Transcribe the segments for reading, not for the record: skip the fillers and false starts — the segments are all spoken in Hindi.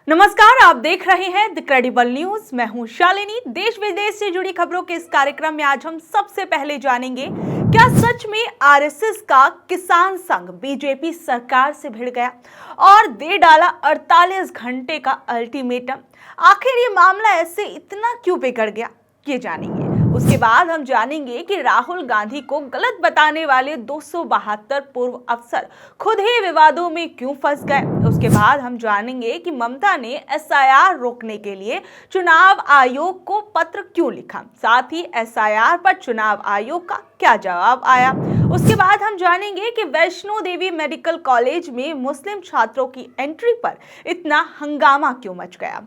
नमस्कार, आप देख रहे हैं द क्रेडिबल न्यूज। मैं हूं शालिनी। देश विदेश से जुड़ी खबरों के इस कार्यक्रम में आज हम सबसे पहले जानेंगे, क्या सच में आरएसएस का किसान संघ बीजेपी सरकार से भिड़ गया और दे डाला 48 घंटे का अल्टीमेटम। आखिर ये मामला ऐसे इतना क्यों बिगड़ गया, ये जानेंगे। उसके बाद हम जानेंगे कि राहुल गांधी को गलत बताने वाले 272 पूर्व अफसर खुद ही विवादों में क्यों फंस गए। उसके बाद हम जानेंगे कि ममता ने एसआईआर रोकने के लिए चुनाव आयोग को पत्र क्यों लिखा, साथ ही एसआईआर पर चुनाव आयोग का क्या जवाब आया। उसके बाद हम जानेंगे कि वैष्णो देवी मेडिकल कॉलेज में मुस्लिम छात्रों की एंट्री पर इतना हंगामा क्यों मच गया।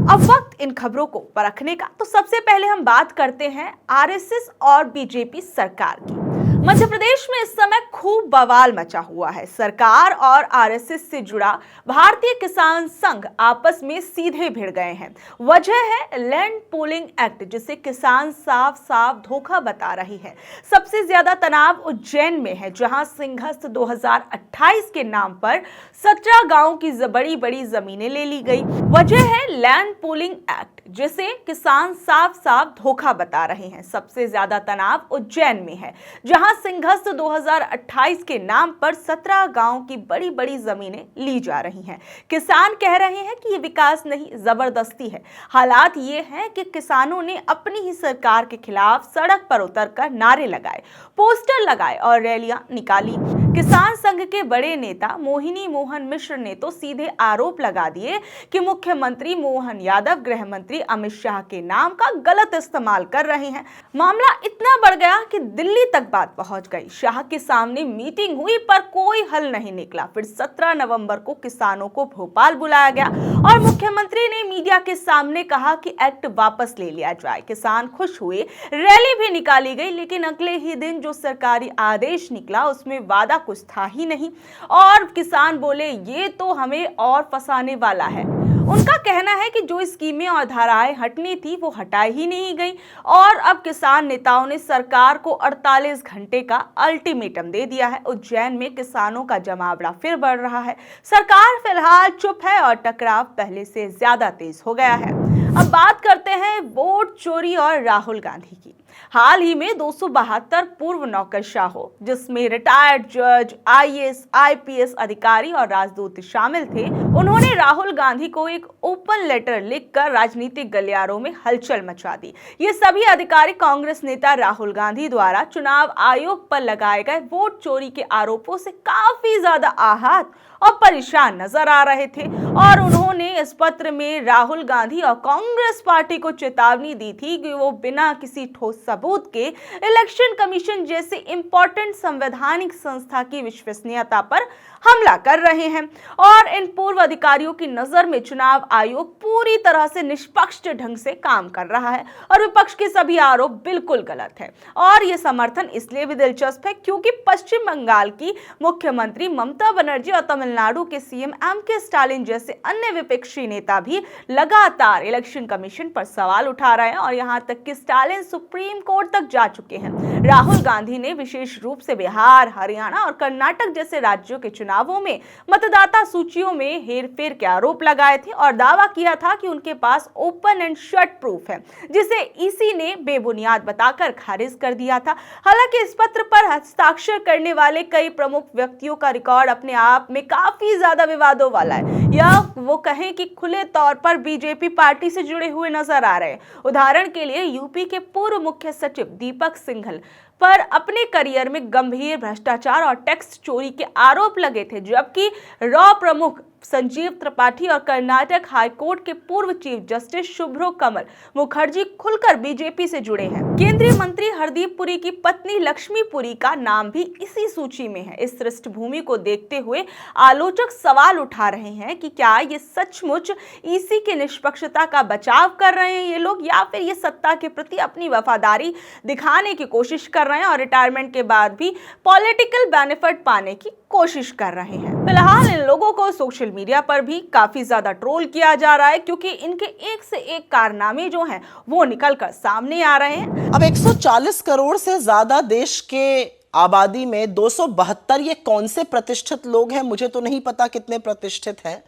अब वक्त इन खबरों को परखने का। तो सबसे पहले हम बात करते हैं आरएसएस और बीजेपी सरकार की। मध्य प्रदेश में इस समय खूब बवाल मचा हुआ है। सरकार और आरएसएस से जुड़ा भारतीय किसान संघ आपस में सीधे भिड़ गए हैं। वजह है लैंड पूलिंग एक्ट, जिसे किसान साफ साफ धोखा बता रही है। सबसे ज्यादा तनाव उज्जैन में है, जहां सिंहस्थ 2028 के नाम पर 17 गांव की बड़ी बड़ी जमीनें ले ली गई। वजह है लैंड पूलिंग एक्ट, जिसे किसान साफ साफ धोखा बता रहे हैं। सबसे ज्यादा तनाव उज्जैन में है, जहां सिंहस्थ 2028 के नाम पर 17 गांव की बड़ी बड़ी जमीनें ली जा रही हैं। किसान कह रहे हैं कि ये विकास नहीं, जबरदस्ती है। हालात ये हैं कि किसानों ने अपनी ही सरकार के खिलाफ सड़क पर उतरकर नारे लगाए, पोस्टर लगाए और रैलियां निकाली। किसान संघ के बड़े नेता मोहिनी मोहन मिश्र ने तो सीधे आरोप लगा दिए कि मुख्यमंत्री मोहन यादव गृह मंत्री अमित शाह के नाम का गलत इस्तेमाल कर रहे हैं। मामला इतना बढ़ गया कि दिल्ली तक बात पहुंच गई। शाह के सामने मीटिंग हुई पर कोई हल नहीं निकला। फिर 17 नवंबर को किसानों को भोपाल बुलाया गया और मुख्यमंत्री ने मीडिया के सामने कहा कि एक्ट वापस ले लिया जाए। किसान खुश हुए, रैली भी निकाली गई, लेकिन अगले ही दिन जो सरकारी आदेश निकला उसमें वादा कुछ था ही नहीं और किसान बोले ये तो हमें और फंसाने वाला है। उनका कहना है कि जो स्कीमें और धाराएं हटनी थी वो हटाई ही नहीं गई और अब किसान नेताओं ने सरकार को 48 घंटे का अल्टीमेटम दे दिया है। उज्जैन में किसानों का जमावड़ा फिर बढ़ रहा है। सरकार फिलहाल चुप है और टकराव पहले से ज्यादा तेज हो गया है। अब बात करते हैं वोट चोरी और राहुल गांधी की। हाल ही में 272 पूर्व नौकरशाहों, जिसमें रिटायर्ड जज, आईएएस, आईपीएस अधिकारी और राजदूत शामिल थे, उन्होंने राहुल गांधी को एक ओपन लेटर लिखकर राजनीतिक गलियारों में हलचल मचा दी। ये सभी अधिकारी कांग्रेस नेता राहुल गांधी द्वारा चुनाव आयोग पर लगाए गए वोट चोरी के आरोपों से काफी ज्यादा आहत और परेशान नजर आ रहे थे और उन्होंने इस पत्र में राहुल गांधी और कांग्रेस पार्टी को चेतावनी दी थी कि वो बिना किसी ठोस सबूत के इलेक्शन कमीशन जैसे इंपॉर्टेंट संवैधानिक संस्था की विश्वसनीयता पर हमला कर रहे हैं और इन पूर्व अधिकारियों की नजर में चुनाव आयोग पूरी तरह से निष्पक्ष ढंग से काम कर रहा है और विपक्ष के सभी आरोप बिल्कुल गलत है। और ये समर्थन इसलिए भी दिलचस्प है क्योंकि पश्चिम बंगाल की मुख्यमंत्री ममता बनर्जी और तमिलनाडु के सीएम एम.के. स्टालिन जैसे अन्य विपक्षी नेता भी लगातार इलेक्शन कमीशन पर सवाल उठा रहे हैं और यहाँ तक कि स्टालिन सुप्रीम कोर्ट तक जा चुके हैं। राहुल गांधी ने विशेष रूप से बिहार, हरियाणा और कर्नाटक जैसे राज्यों के चुनावों में मतदाता सूचियों में हेरफेर के आरोप लगाए थे और दावा किया था कि उनके पास ओपन एंड शट प्रूफ है, जिसे ईसी ने बेबुनियाद बताकर खारिज कर दिया था। हालांकि इस पत्र पर हस्ताक्षर करने वाले कई प्रमुख व्यक्तियों का रिकॉर्ड अपने आप में काफी ज्यादा विवादों वाला है, या वो कहें कि खुले तौर पर बीजेपी पार्टी से जुड़े हुए नजर आ रहे हैं। उदाहरण के लिए यूपी के पूर्व मुख्य सचिव दीपक सिंघल पर अपने करियर में गंभीर भ्रष्टाचार और टैक्स चोरी के आरोप लगे थे, जबकि रॉ प्रमुख संजीव त्रिपाठी और कर्नाटक हाईकोर्ट के पूर्व चीफ जस्टिस शुभ्रो कमल मुखर्जी खुलकर बीजेपी से जुड़े हैं। केंद्रीय मंत्री हरदीप पुरी की पत्नी लक्ष्मी पुरी का नाम भी इसी सूची में है। इस पृष्ठभूमि को देखते हुए आलोचक सवाल उठा रहे हैं कि क्या ये सचमुच ईसी की निष्पक्षता का बचाव कर रहे हैं ये लोग, या फिर ये सत्ता के प्रति अपनी वफादारी दिखाने की कोशिश कर रहे हैं और रिटायरमेंट के बाद भी पॉलिटिकल बेनिफिट पाने की कोशिश कर रहे हैं। फिलहाल इन लोगों को सोशल मीडिया पर भी काफी ज्यादा ट्रोल किया जा रहा है क्योंकि इनके एक से एक कारनामे जो हैं वो निकलकर सामने आ रहे हैं। अब 140 करोड़ से ज्यादा देश के आबादी में 272 ये कौन से प्रतिष्ठित लोग हैं, मुझे तो नहीं पता कितने प्रतिष्ठित हैं,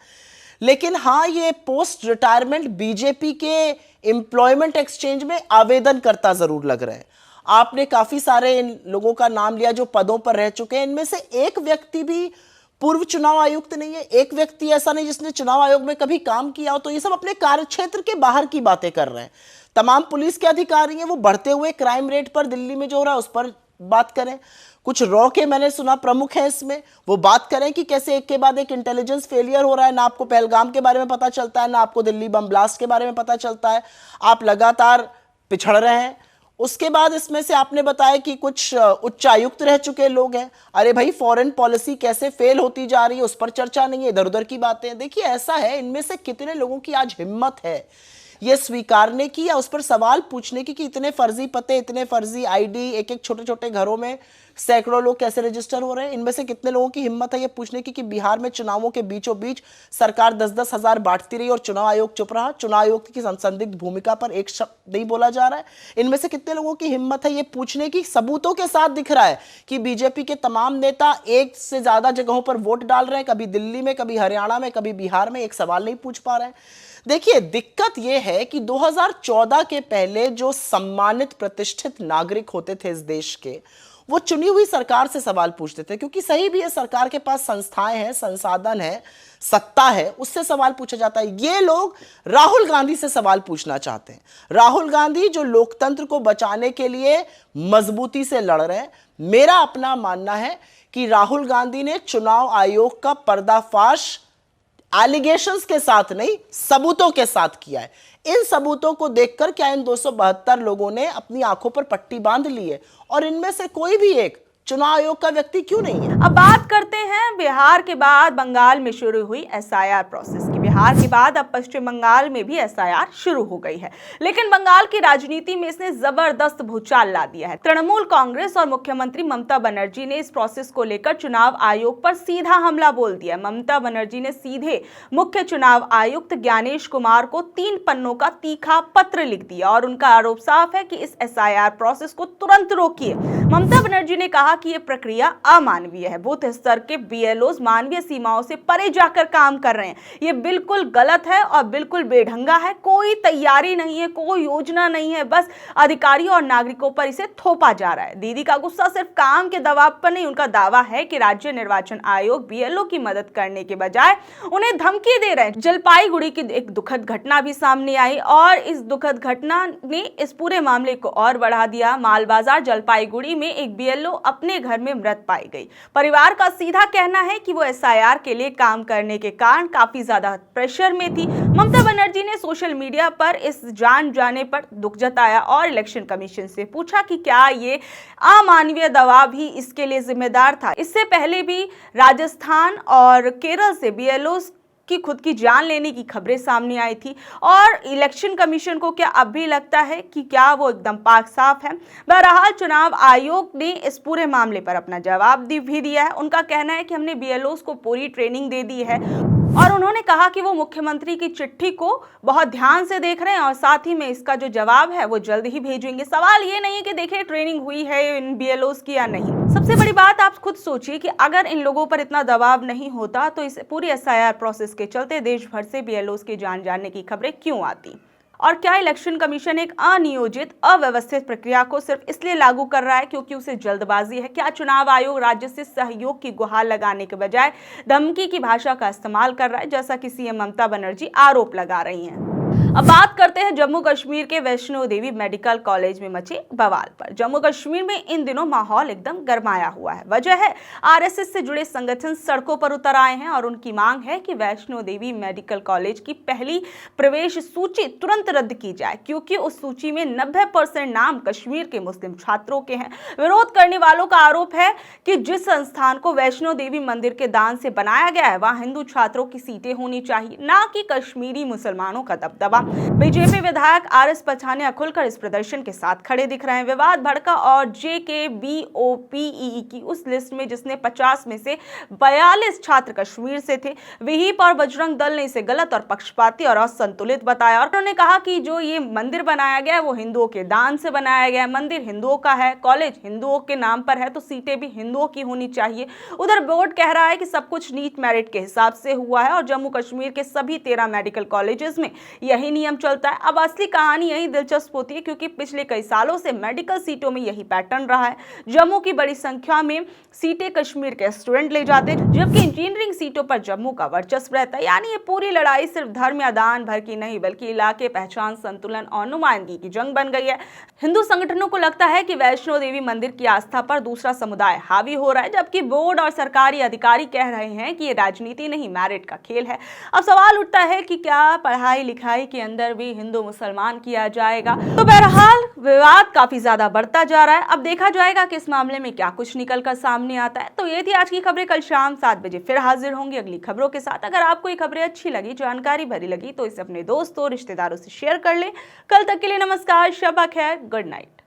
लेकिन हाँ, ये पोस्ट रिटायरमेंट बीजेपी के एम्प्लॉयमेंट एक्सचेंज में आवेदन करता जरूर लग रहे हैं। आपने काफी सारे इन लोगों का नाम लिया जो पदों पर रह चुके हैं, इनमें से एक व्यक्ति भी पूर्व चुनाव आयुक्त नहीं है, एक व्यक्ति ऐसा नहीं जिसने चुनाव आयोग में कभी काम किया हो। तो ये सब अपने कार्यक्षेत्र के बाहर की बातें कर रहे हैं। तमाम पुलिस के अधिकारी हैं, वो बढ़ते हुए क्राइम रेट पर दिल्ली में जो हो रहा है उस पर बात करें। कुछ रॉ के मैंने सुना प्रमुख हैं इसमें, वो बात करें कि कैसे एक के बाद एक इंटेलिजेंस फेलियर हो रहा है। ना आपको पहलगाम के बारे में पता चलता है, ना आपको दिल्ली बम ब्लास्ट के बारे में पता चलता है। आप लगातार पिछड़ रहे हैं। उसके बाद इसमें से आपने बताया कि कुछ उच्चायुक्त रह चुके लोग हैं। अरे भाई, फॉरेन पॉलिसी कैसे फेल होती जा रही है उस पर चर्चा नहीं है, इधर उधर की बातें। देखिए, ऐसा है, इनमें से कितने लोगों की आज हिम्मत है ये स्वीकारने की या उस पर सवाल पूछने की कि इतने फर्जी पते, इतने फर्जी आईडी, एक एक छोटे छोटे घरों में सैकड़ों लोग कैसे रजिस्टर हो रहे हैं। इनमें से कितने लोगों की हिम्मत है ये पूछने की कि बिहार में चुनावों के बीचों बीच सरकार 10-10 हजार बांटती रही और चुनाव आयोग चुप रहा। चुनाव आयोग की संदिग्ध भूमिका पर एक शब्द नहीं बोला जा रहा है। इनमें से कितने लोगों की हिम्मत है ये पूछने की, सबूतों के साथ दिख रहा है कि बीजेपी के तमाम नेता एक से ज्यादा जगहों पर वोट डाल रहे हैं, कभी दिल्ली में, कभी हरियाणा में, कभी बिहार में, एक सवाल नहीं पूछ पा रहे हैं। देखिए, दिक्कत यह है कि 2014 के पहले जो सम्मानित प्रतिष्ठित नागरिक होते थे इस देश के, वो चुनी हुई सरकार से सवाल पूछते थे, क्योंकि सही भी है, सरकार के पास संस्थाएं हैं, संसाधन है, सत्ता है, उससे सवाल पूछा जाता है। ये लोग राहुल गांधी से सवाल पूछना चाहते हैं। राहुल गांधी जो लोकतंत्र को बचाने के लिए मजबूती से लड़ रहे हैं। मेरा अपना मानना है कि राहुल गांधी ने चुनाव आयोग का पर्दाफाश एलिगेशंस के साथ नहीं, सबूतों के साथ किया है। इन सबूतों को देखकर क्या इन 272 लोगों ने अपनी आंखों पर पट्टी बांध ली है? और इनमें से कोई भी एक चुनाव आयोग का व्यक्ति क्यों नहीं है? अब बात करते हैं बिहार के बाद बंगाल में शुरू हुई एसआईआर प्रोसेस की। बिहार के बाद अब पश्चिम बंगाल में भी एसआईआर शुरू हो गई है, लेकिन बंगाल की राजनीति में इसने जबरदस्त भूचाल ला दिया है। तृणमूल कांग्रेस और मुख्यमंत्री ममता बनर्जी ने इस प्रोसेस को लेकर चुनाव आयोग पर सीधा हमला बोल दिया। ममता बनर्जी ने सीधे मुख्य चुनाव आयुक्त ज्ञानेश कुमार को 3 पन्नों का तीखा पत्र लिख दिया और उनका आरोप साफ है कि इस एसआईआर प्रोसेस को तुरंत रोकिए। ममता बनर्जी ने कहा कि यह प्रक्रिया अमानवीय है। बूथ स्तर के बीएलओज मानवीय सीमाओं से परे जाकर काम कर रहे हैं। यह बिल्कुल गलत है और बिल्कुल बेढंगा है। कोई तैयारी नहीं है, कोई योजना नहीं है, बस अधिकारियों और नागरिकों पर इसे थोपा जा रहा है। दीदी का गुस्सा सिर्फ काम के दबाव पर नहीं, उनका दावा है कि राज्य निर्वाचन आयोग बीएलओ की मदद करने के बजाय उन्हें धमकी दे रहे हैं। जलपाईगुड़ी की एक दुखद घटना भी सामने आई और इस दुखद घटना ने इस पूरे मामले को और बढ़ा दिया। मालबाजार जलपाईगुड़ी में एक बीएलओ अपने घर में मृत पाई गई। परिवार का सीधा कहना है कि वो एसआईआर के लिए काम करने के कारण काफी ज्यादा प्रेशर में थी। ममता बनर्जी ने सोशल मीडिया पर इस जान जाने पर दुख जताया और इलेक्शन कमीशन से पूछा कि क्या ये अमानवीय दबाव भी इसके लिए जिम्मेदार था। इससे पहले भी राजस्थान और केरल से बीएलओ की खुद की जान लेने की खबरें सामने आई थी और इलेक्शन कमीशन को क्या अब भी लगता है कि क्या वो एकदम पाक साफ है? बहरहाल चुनाव आयोग ने इस पूरे मामले पर अपना जवाब भी दिया है। उनका कहना है कि हमने बीएलओस को पूरी ट्रेनिंग दे दी है और उन्होंने कहा कि वो मुख्यमंत्री की चिट्ठी को बहुत ध्यान से देख रहे हैं और साथ ही में इसका जो जवाब है वो जल्द ही भेजेंगे। सवाल ये नहीं है कि देखिए ट्रेनिंग हुई है इन बीएलओस की या नहीं। सबसे बड़ी बात आप खुद सोचिए कि अगर इन लोगों पर इतना दबाव नहीं होता तो इस पूरी एसआईआर प्रोसेस के चलते देश भर से बीएलओस की जान जाने की खबरें क्यों आती? और क्या इलेक्शन कमीशन एक अनियोजित, अव्यवस्थित प्रक्रिया को सिर्फ इसलिए लागू कर रहा है क्योंकि उसे जल्दबाजी है? क्या चुनाव आयोग राज्य से सहयोग की गुहार लगाने के बजाय धमकी की भाषा का इस्तेमाल कर रहा है, जैसा कि सीएम ममता बनर्जी आरोप लगा रही हैं? अब बात करते हैं जम्मू कश्मीर के वैष्णो देवी मेडिकल कॉलेज में मचे बवाल पर। जम्मू कश्मीर में इन दिनों माहौल एकदम गरमाया हुआ है। वजह है आरएसएस से जुड़े संगठन सड़कों पर उतर आए हैं और उनकी मांग है कि वैष्णो देवी मेडिकल कॉलेज की पहली प्रवेश सूची तुरंत रद्द की जाए, क्योंकि उस सूची में 90% नाम कश्मीर के मुस्लिम छात्रों के हैं। विरोध करने वालों का आरोप है कि जिस संस्थान को वैष्णो देवी मंदिर के दान से बनाया गया है वहां हिंदू छात्रों की सीटें होनी चाहिए, ना कि कश्मीरी मुसलमानों का दबदबा। दबदबा। बीजेपी विधायक आरएस पठानिया खुलकर इस प्रदर्शन के साथ खड़े दिख रहे हैं। विवाद भड़का और JKBOPEE की उस लिस्ट में जिसने 50 में से 42 छात्र कश्मीर से थे। विहिप और बजरंग दल ने इसे गलत और पक्षपाती और असंतुलित बताया और उन्होंने कहा कि जो ये मंदिर बनाया गया है वो हिंदुओं के दान से बनाया गया है। मंदिर हिंदुओं का है, कॉलेज हिंदुओं के नाम पर है, तो सीटें भी हिंदुओं की होनी चाहिए। उधर बोर्ड कह रहा है कि सब कुछ नीट मेरिट के हिसाब से हुआ है और जम्मू कश्मीर के सभी 13 मेडिकल कॉलेजेस में यही नियम चलता है। अब असली कहानी यही दिलचस्प होती है क्योंकि पिछले कई सालों से मेडिकल सीटों में यही पैटर्न रहा है। जम्मू की बड़ी संख्या में सीटें कश्मीर के स्टूडेंट ले जाते हैं, जबकि इंजीनियरिंग सीटों पर जम्मू का वर्चस्व रहता है। यानी ये पूरी लड़ाई सिर्फ धर्म या दान भर की नहीं बल्कि इलाके, पहचान, संतुलन और नुमाइंदगी की जंग बन गई है। हिंदू संगठनों को लगता है कि वैष्णो देवी मंदिर की आस्था पर दूसरा समुदाय हावी हो रहा है, जबकि बोर्ड और सरकारी अधिकारी कह रहे हैं कि ये राजनीति नहीं मेरिट का खेल है। अब सवाल उठता है कि क्या पढ़ाई लिखाई के अंदर भी हिंदू मुसलमान किया जाएगा। तो बहरहाल विवाद काफी ज्यादा बढ़ता जा रहा है। अब देखा जाएगा कि इस मामले में क्या कुछ निकलकर सामने आता है। तो ये थी आज की खबरें। कल शाम 7 बजे फिर हाजिर होंगे अगली खबरों के साथ। अगर आपको ये खबरें अच्छी लगी, जानकारी भरी लगी तो इसे अपने दोस्तों, रिश्तेदारों से शेयर कर लें। कल तक के लिए नमस्कार, शब्बा खैर, गुड नाइट।